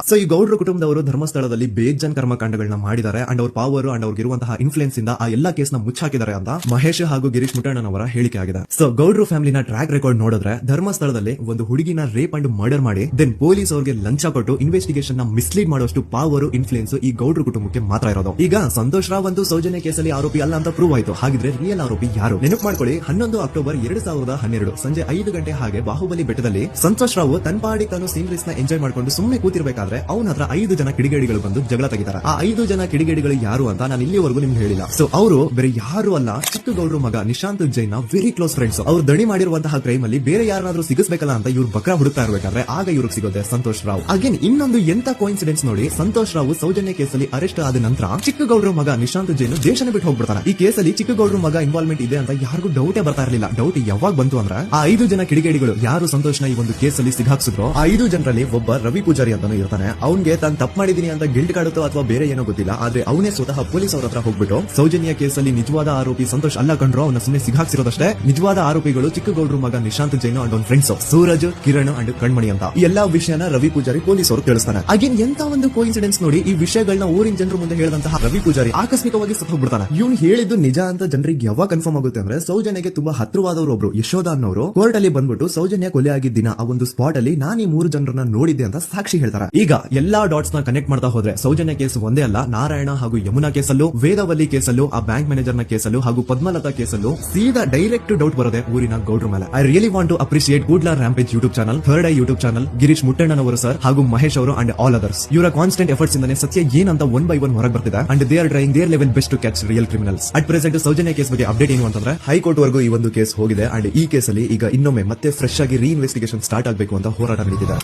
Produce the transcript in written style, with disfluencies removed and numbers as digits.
So ಈ ಗೌಡ್ರ ಕುಟುಂಬದವರು ಧರ್ಮಸ್ಥಳದಲ್ಲಿ ಬೇಜನ್ ಕರ್ಮಕಾಂಡಗಳನ್ನ ಮಾಡಿದ್ದಾರೆ ಅಂಡ್ ಅವ್ರ ಪವರ್ ಅಂಡ್ ಅವ್ರಿಗಿರುವಂತಹ ಇನ್ಫ್ಲುಯೆನ್ಸ್ ಇಂದ ಆ ಎಲ್ಲಾ ಕೇಸ್ ನ ಮುಚ್ಚಾಕಿದ್ದಾರೆ ಅಂತ ಮಹೇಶ್ ಹಾಗೂ ಗಿರೀಶ್ ಮುಟ್ಟಣ್ಣನವರ ಹೇಳಿಕೆ ಆಗಿದೆ. ಸೊ ಗೌಡ್ರು ಫ್ಯಾಮಿಲಿನ ಟ್ರ್ಯಾಕ್ ರೆಕಾರ್ಡ್ ನೋಡಿದ್ರೆ ಧರ್ಮಸ್ಥಳದಲ್ಲಿ ಒಂದು ಹುಡುಗಿನ ರೇಪ್ ಅಂಡ್ ಮರ್ಡರ್ ಮಾಡಿ ದೆನ್ ಪೊಲೀಸ್ ಅವರಿಗೆ ಲಂಚ ಕೊಟ್ಟು ಇನ್ವೆಸ್ಟಿಗೇಷನ್ ನ ಮಿಸ್ಲೀಡ್ ಮಾಡುವಷ್ಟು ಪವರ್ ಇನ್ಫ್ಲುಯೆನ್ಸ್ ಈ ಗೌಡ್ರ ಕುಟುಂಬಕ್ಕೆ ಮಾತ್ರ ಇರೋದು. ಈಗ ಸಂತೋಷ್ ರಾವ್ ಒಂದು ಸೌಜನ್ಯ ಕೇಸಲ್ಲಿ ಆರೋಪಿ ಅಲ್ಲ ಅಂತ ಪ್ರೂವ್ ಆಯ್ತು. ಹಾಗಿದ್ರೆ ರಿಯಲ್ ಆರೋಪಿ ಯಾರು? ನೆನಪು ಮಾಡ್ಕೊಳ್ಳಿ, 11 ಅಕ್ಟೋಬರ್ 2012 ಸಂಜೆ 5 ಗಂಟೆ ಹಾಗೆ ಬಾಹುಬಲಿ ಬೆಟ್ಟದಲ್ಲಿ ಸಂತೋಷ್ ರಾವ್ ತನ್ನ ಪಾಡಿ ತಾನು ಸೀನರೀಸ್ ನ ಎಂಜಾಯ್ ಮಾಡ್ಕೊಂಡು ಸುಮ್ಮನೆ ಕೂತಿರ್ಬೇಕಾದ್ರೆ ಅವನ ಹತ್ರ 5 ಜನ ಕಿಡಿಗೇಡಿಗಳು ಬಂದು ಜಗಳ ತೆಗಿತಾರೆ. ಆ 5 ಜನ ಕಿಡಿಗೇಡಿಗಳು ಯಾರು ಅಂತ ನಾನು ಇಲ್ಲಿವರೆಗೂ ನಿಮ್ಗೆ ಹೇಳಿಲ್ಲ. ಸೊ ಅವರು ಬೇರೆ ಯಾರು ಅಲ್ಲ, ಚಿಕ್ಕಗೌಡ್ರ ಮಗ Nishant Jain very close friends. ಅವ್ರು ದಣಿ ಮಾಡಿರುವಂತಹ ಕ್ರೈಮ್ ಅಲ್ಲಿ ಬೇರೆ ಯಾರಾದ್ರೂ ಸಿಗಿಸ್ಬೇಕಲ್ಲ ಅಂತ ಇವ್ರು ಬಕ್ರ ಹುಡುಕ್ತಾ ಇರ್ಬೇಕಾದ್ರೆ ಆಗ ಇವ್ರಿಗೆ ಸಿಗೋದೆ ಸಂತೋಷ್ ರಾವ್. ಅಗೇನ್ ಇನ್ನೊಂದು ಎಂತ ಕೋಇನ್ಸಿಡೆನ್ಸ್ ನೋಡಿ, ಸಂತೋಷ್ ರಾವ್ ಸೌಜನ್ಯ ಕೇಸಲ್ಲಿ ಅರೆಸ್ಟ್ ಆದ ನಂತರ ಚಿಕ್ಕಗೌಡ್ರ ಮಗ ನಿಶಾಂತ್ ಜೈನ್ ದೇಶನೇ ಬಿಟ್ಟು ಹೋಗ್ಬಿಡ್ತಾನೆ. ಈ ಕೇಸಲ್ಲಿ ಚಿಕ್ಕಗೌಡ್ರ ಮಗ ಇನ್ವಾಲ್ವ್ಮೆಂಟ್ ಇದೆ ಅಂತ ಯಾರಿಗೂ ಡೌಟೇ ಬರ್ತಾ ಇರಲಿಲ್ಲ. ಡೌಟ್ ಯಾವಾಗ ಬಂತು ಅಂದ್ರೆ ಆ 5 ಜನ ಕಿಡಿಗೇಡಿಗಳು ಯಾರು ಸಂತೋಷ್ನ ಈ ಒಂದು ಕೇಸಲ್ಲಿ ಸಿಗಾಕ್ಸಿದ್ರು ಆ 5 ಜನರಲ್ಲಿ ಒಬ್ಬ ರವಿ ಪೂಜಾರಿ ಅಂತಾನು ಇರ್ತಾನೆ. ಅವನ್ಗೆ ತಾನು ತಪ್ಪು ಮಾಡಿದೀನಿ ಅಂತ ಗಿಲ್ಟ್ ಕಾಡುತ್ತೋ ಅಥವಾ ಬೇರೆ ಏನೋ ಗೊತ್ತಿಲ್ಲ, ಆದ್ರೆ ಅವನೇ ಸ್ವತಃ ಪೊಲೀಸ್ ಅವ್ರ ಹತ್ರ ಹೋಗ್ಬಿಟ್ಟು ಸೌಜನ್ಯ ಕೇಸಲ್ಲಿ ನಿಜವಾದ ಆರೋಪಿ ಸಂತೋಷ್ ಅಲ್ಲ ಕಂಡ್ರು, ಅವನ ಸುಮ್ಮನೆ ಸಿಗಾಕ್ಸಿರೋದಷ್ಟೇ, ನಿಜವಾದ ಆರೋಪಿಗಳು ಚಿಕ್ಕಗೌಡ್ರ ಮಗ ನಿಶಾಂತ್ ಜೈನ್ ಅಂಡ್ ಅವ್ನ ಫ್ರೆಂಡ್ಸ್ ಸೂರಜ್, ಕಿರಣ್ ಅಂಡ್ ಕಣ್ಮಣಿ ಅಂತ. ಈ ಎಲ್ಲಾ ವಿಷಯನ ರವಿ ಪೂಜಾರಿ ಪೊಲೀಸ್ ಅವರು ತಿಳಿಸ್ತಾನೆ. ಅಗೇನ್ ಎಂತ ಒಂದು ಕೋಇನ್ಸಿಡೆನ್ಸ್ ನೋಡಿ, ಈ ವಿಷಯಗಳನ್ನ ಊರಿನ ಜನರ ಮುಂದೆ ಹೇಳಿದಂತಹ ರವಿ ಪೂಜಾರಿ ಆಕಸ್ಮಿಕವಾಗಿ ಸತ್ತು ಹೋಗ್ಬಿಡ್ತಾನೆ. ಇವ್ನು ಹೇಳಿದ್ದು ನಿಜ ಅಂತ ಜನರಿಗೆ ಯಾವಾಗ ಕನ್ಫರ್ಮ್ ಆಗುತ್ತೆ ಅಂದ್ರೆ ಸೌಜನ್ಯಗೆ ತುಂಬಾ ಹತ್ರವಾದವರು ಒಬ್ರು ಯಶೋಧ ಅನ್ನೋರು ಕೋರ್ಟ್ ಅಲ್ಲಿ ಬಂದ್ಬಿಟ್ಟು ಸೌಜನ್ಯ ಕೊಲೆ ಆಗಿದ್ದ ದಿನ ಆ ಒಂದು ಸ್ಪಾಟ್ ಅಲ್ಲಿ ನಾನು ಈ 3 ಜನರನ್ನ ನೋಡಿದ್ದೆ ಅಂತ ಸಾಕ್ಷಿ ಹೇಳ್ತಾರೆ. ಈಗ ಎಲ್ಲಾ ಡಾಟ್ಸ್ ನ ಕನೆಕ್ಟ್ ಮಾಡ್ತಾ ಹೋದ್ರೆ ಸೌಜನ್ಯ ಕೇಸ್ ಒಂದೇ ಅಲ್ಲ, ನಾರಾಯಣ ಹಾಗೂ ಯಮುನಾ ಕೇಸಲ್ಲೂ, ವೇದವಲ್ಲಿ ಕೇಸಲ್ಲೂ, ಆ ಬ್ಯಾಂಕ್ ಮ್ಯಾನೇಜರ್ ನ ಕೇಸಲ್ಲೂ ಹಾಗೂ ಪದ್ಮಲತಾ ಕೇಸಲ್ಲೂ ಸೀದಾ ಡೈರೆಕ್ಟ್ ಡೌಟ್ ಬರೋದೆ ಊರಿನ ಗೌಡ್ರ ಮೇಲೆ. I really want to appreciate Kudla rampage YouTube channel, third eye YouTube channel, Girish ಮುಟ್ಟಣ್ಣನವರು ಸರ್ ಹಾಗೂ ಮಹೇಶ್ ಅವರು ಅಂಡ್ ಆಲ್ ಅದರ್ಸ್. ಇವರ ಕಾನ್ಸ್ಟೆಂಟ್ ಎಫರ್ಟ್ಸ್ ಇಂದಾನೆ ಸತ್ಯ ಏನಂತ 1 by 1 ಹೊರಗೆ ಬರ್ತಿದೆ and they are trying their level best to catch real criminals. At present Sowjanya case ಬಗ್ಗೆ ಅಪ್ಡೇಟ್ ಏನು ಅಂತಂದ್ರೆ ಹೈಕೋರ್ಟ್ ವರೆಗೂ ಈ ಒಂದು ಕೇಸ್ ಹೋಗಿದೆ ಅಂಡ್ ಈ ಕೇಸಲ್ಲಿ ಈಗ ಇನ್ನೊಮ್ಮೆ ಮತ್ತೆ ಫ್ರೆಶ್ ಆಗಿ ರೀ ಇನ್ವೆಸ್ಟಿಗೇಷನ್ ಸ್ಟಾರ್ಟ್ ಆಗಬೇಕು ಅಂತ ಹೋರಾಟ ನಡೆದಿದೆ.